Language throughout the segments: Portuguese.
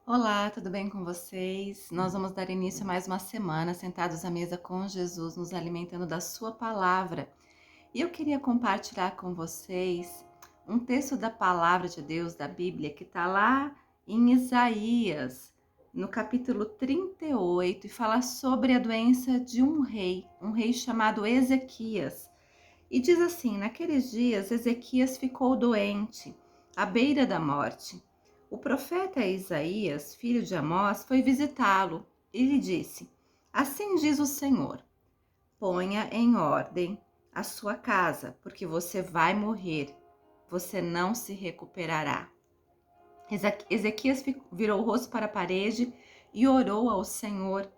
Olá, tudo bem com vocês? Nós vamos dar início a mais uma semana sentados à mesa com Jesus, nos alimentando da Sua palavra. E eu queria compartilhar com vocês um texto da palavra de Deus, da Bíblia, que está lá em Isaías, no capítulo 38, e fala sobre a doença de um rei chamado Ezequias. E diz assim: naqueles dias, Ezequias ficou doente, à beira da morte. O profeta Isaías, filho de Amós, foi visitá-lo e lhe disse: assim diz o Senhor: ponha em ordem a sua casa, porque você vai morrer, você não se recuperará. Ezequias virou o rosto para a parede e orou ao Senhor: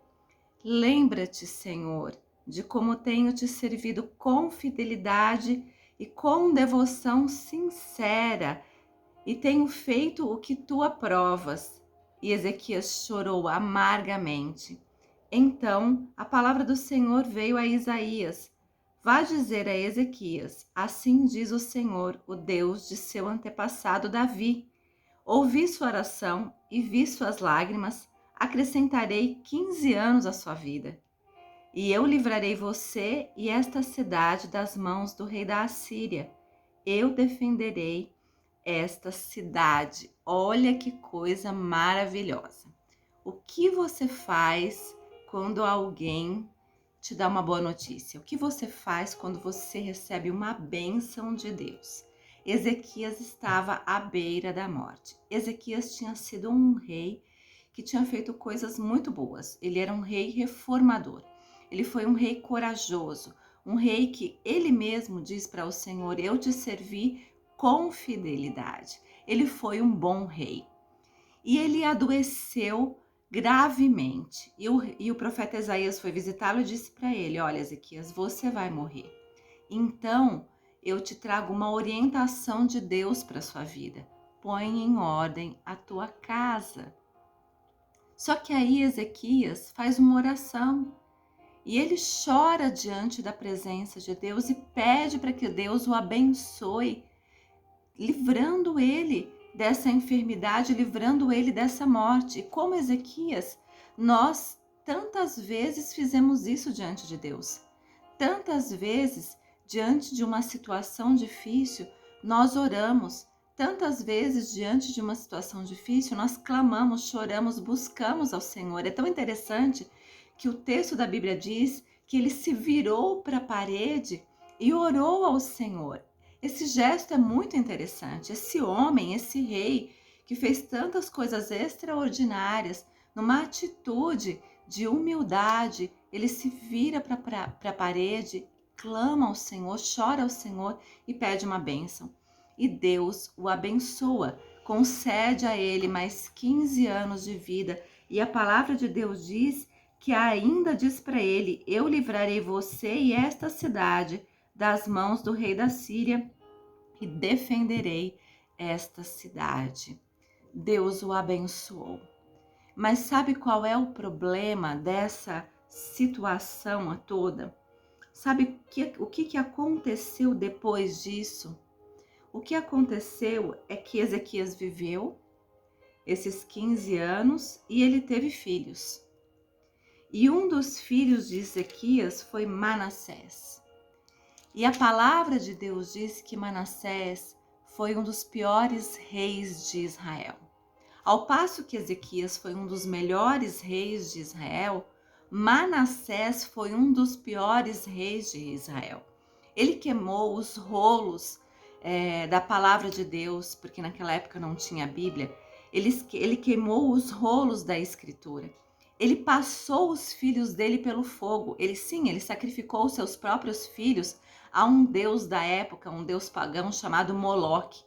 lembra-te, Senhor, de como tenho te servido com fidelidade e com devoção sincera, e tenho feito o que tu aprovas. E Ezequias chorou amargamente. Então a palavra do Senhor veio a Isaías: vá dizer a Ezequias: assim diz o Senhor, o Deus de seu antepassado Davi. Ouvi sua oração e vi suas lágrimas, acrescentarei 15 anos à sua vida. E eu livrarei você e esta cidade das mãos do rei da Assíria. Eu defenderei esta cidade. Olha que coisa maravilhosa. O que você faz quando alguém te dá uma boa notícia? O que você faz quando você recebe uma bênção de Deus? Ezequias estava à beira da morte. Ezequias tinha sido um rei que tinha feito coisas muito boas. Ele era um rei reformador. Ele foi um rei corajoso, um rei que ele mesmo diz para o Senhor: eu te servi com fidelidade. Ele foi um bom rei. E ele adoeceu gravemente. E o profeta Isaías foi visitá-lo e disse para ele: olha, Ezequias, você vai morrer. Então eu te trago uma orientação de Deus para a sua vida. Põe em ordem a tua casa. Só que aí Ezequias faz uma oração. E ele chora diante da presença de Deus e pede para que Deus o abençoe, livrando ele dessa enfermidade, livrando ele dessa morte. E como Ezequias, nós tantas vezes fizemos isso diante de Deus. Tantas vezes, diante de uma situação difícil, nós oramos. Tantas vezes, diante de uma situação difícil, nós clamamos, choramos, buscamos ao Senhor. É tão interessante que o texto da Bíblia diz que ele se virou para a parede e orou ao Senhor. Esse gesto é muito interessante. Esse homem, esse rei, que fez tantas coisas extraordinárias, numa atitude de humildade, ele se vira para a parede, clama ao Senhor, chora ao Senhor e pede uma bênção. E Deus o abençoa, concede a ele mais 15 anos de vida. E a palavra de Deus diz que ainda diz para ele: eu livrarei você e esta cidade das mãos do rei da Síria e defenderei esta cidade. Deus o abençoou. Mas sabe qual é o problema dessa situação toda? Sabe o que aconteceu depois disso? O que aconteceu é que Ezequias viveu esses 15 anos e ele teve filhos. E um dos filhos de Ezequias foi Manassés. E a palavra de Deus diz que Manassés foi um dos piores reis de Israel. Ao passo que Ezequias foi um dos melhores reis de Israel, Manassés foi um dos piores reis de Israel. Ele queimou os rolos da palavra de Deus, porque naquela época não tinha Bíblia. Ele queimou os rolos da Escritura. Ele passou os filhos dele pelo fogo. Ele sacrificou os seus próprios filhos a um deus da época, um deus pagão chamado Moloque.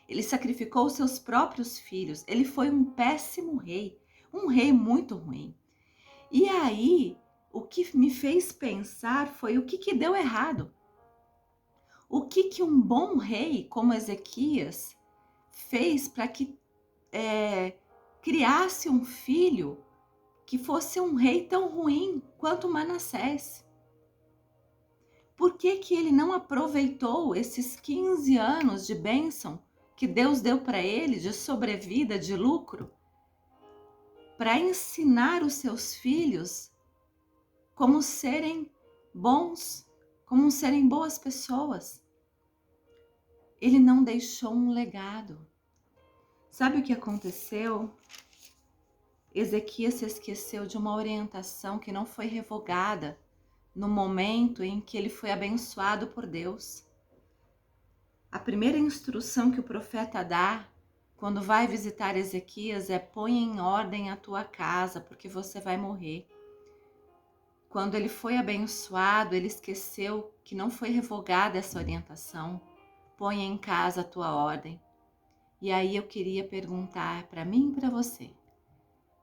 Ele sacrificou os seus próprios filhos. Ele foi um péssimo rei, um rei muito ruim. E aí, o que me fez pensar foi o que deu errado. O que um bom rei como Ezequias fez para que criasse um filho que fosse um rei tão ruim quanto Manassés? Por que ele não aproveitou esses 15 anos de bênção que Deus deu para ele, de sobrevida, de lucro, para ensinar os seus filhos como serem bons, como serem boas pessoas. Ele não deixou um legado. Sabe o que aconteceu? Ezequias se esqueceu de uma orientação que não foi revogada no momento em que ele foi abençoado por Deus. A primeira instrução que o profeta dá quando vai visitar Ezequias é: põe em ordem a tua casa, porque você vai morrer. Quando ele foi abençoado, ele esqueceu que não foi revogada essa orientação. Põe em casa a tua ordem. E aí eu queria perguntar para mim e para você: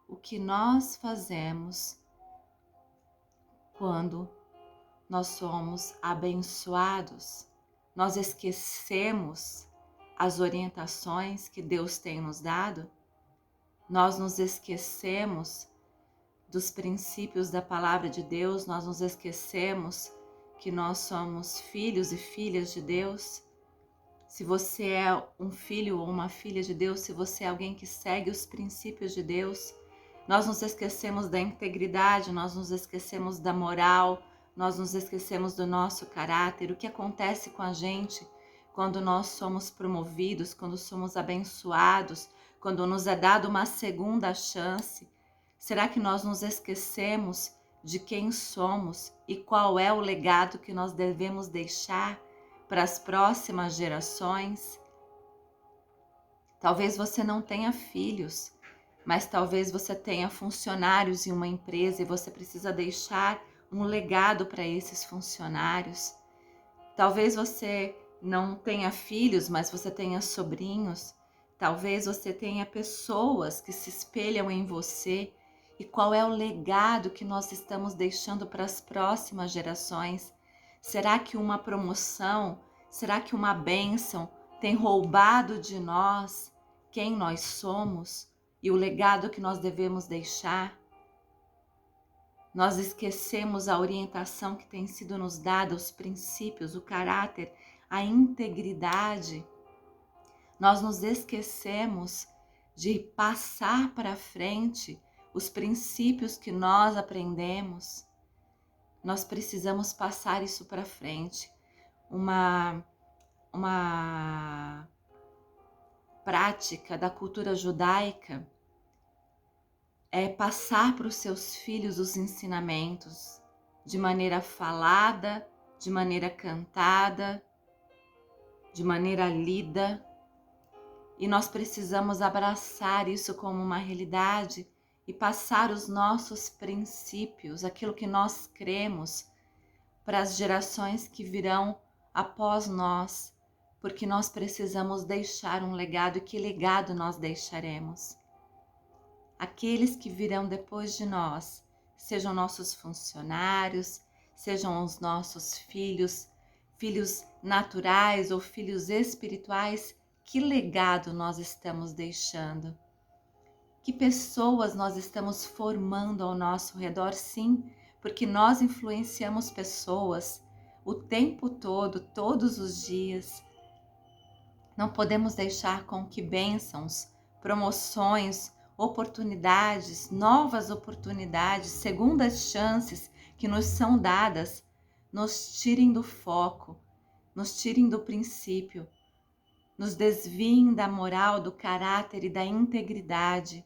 o que nós fazemos quando nós somos abençoados? Nós esquecemos as orientações que Deus tem nos dado? Nós nos esquecemos dos princípios da palavra de Deus? Nós nos esquecemos que nós somos filhos e filhas de Deus? Se você é um filho ou uma filha de Deus, se você é alguém que segue os princípios de Deus, nós nos esquecemos da integridade, nós nos esquecemos da moral, nós nos esquecemos do nosso caráter. O que acontece com a gente quando nós somos promovidos, quando somos abençoados, quando nos é dado uma segunda chance? Será que nós nos esquecemos de quem somos e qual é o legado que nós devemos deixar para as próximas gerações? Talvez você não tenha filhos, mas talvez você tenha funcionários em uma empresa e você precisa deixar um legado para esses funcionários. Talvez você não tenha filhos, mas você tenha sobrinhos. Talvez você tenha pessoas que se espelham em você. E qual é o legado que nós estamos deixando para as próximas gerações? Será que uma promoção, será que uma bênção tem roubado de nós quem nós somos e o legado que nós devemos deixar? Nós esquecemos a orientação que tem sido nos dada, os princípios, o caráter, a integridade. Nós nos esquecemos de passar para frente os princípios que nós aprendemos. Nós precisamos passar isso para frente. Uma prática da cultura judaica é passar para os seus filhos os ensinamentos de maneira falada, de maneira cantada, de maneira lida. E nós precisamos abraçar isso como uma realidade e passar os nossos princípios, aquilo que nós cremos, para as gerações que virão após nós, porque nós precisamos deixar um legado. E que legado nós deixaremos? Aqueles que virão depois de nós, sejam nossos funcionários, sejam os nossos filhos, filhos naturais ou filhos espirituais, que legado nós estamos deixando? Que pessoas nós estamos formando ao nosso redor? Sim, porque nós influenciamos pessoas o tempo todo, todos os dias. Não podemos deixar com que bênçãos, promoções, oportunidades, novas oportunidades, segundas chances que nos são dadas, nos tirem do foco, nos tirem do princípio, nos desviem da moral, do caráter e da integridade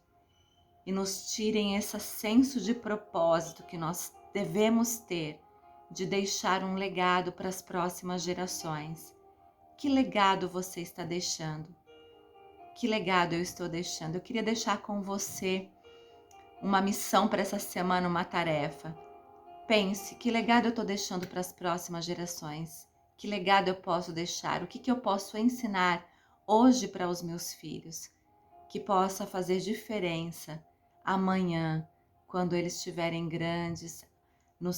e nos tirem esse senso de propósito que nós devemos ter de deixar um legado para as próximas gerações. Que legado você está deixando? Que legado eu estou deixando? Eu queria deixar com você uma missão para essa semana, uma tarefa. Pense, que legado eu estou deixando para as próximas gerações? Que legado eu posso deixar? O que eu posso ensinar hoje para os meus filhos? Que possa fazer diferença amanhã, quando eles estiverem grandes, nos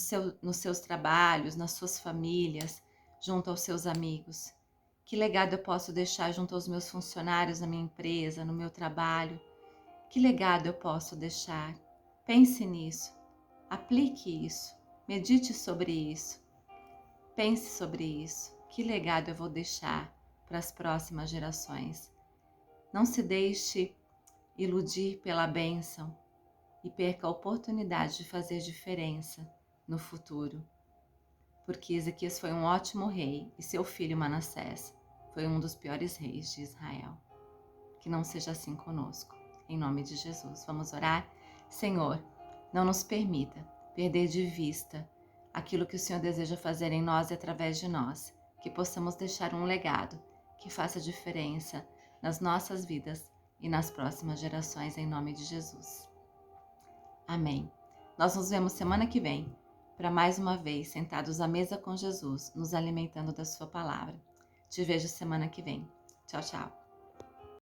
seus trabalhos, nas suas famílias, junto aos seus amigos. Que legado eu posso deixar junto aos meus funcionários na minha empresa, no meu trabalho? Que legado eu posso deixar? Pense nisso, aplique isso, medite sobre isso, pense sobre isso. Que legado eu vou deixar para as próximas gerações? Não se deixe iludir pela bênção. e perca a oportunidade de fazer diferença no futuro. Porque Ezequias foi um ótimo rei e seu filho Manassés foi um dos piores reis de Israel. Que não seja assim conosco. Em nome de Jesus, vamos orar? Senhor, não nos permita perder de vista aquilo que o Senhor deseja fazer em nós e através de nós, que possamos deixar um legado que faça diferença nas nossas vidas e nas próximas gerações, em nome de Jesus. Amém. Nós nos vemos semana que vem, para mais uma vez sentados à mesa com Jesus, nos alimentando da sua palavra. Te vejo semana que vem. Tchau, tchau.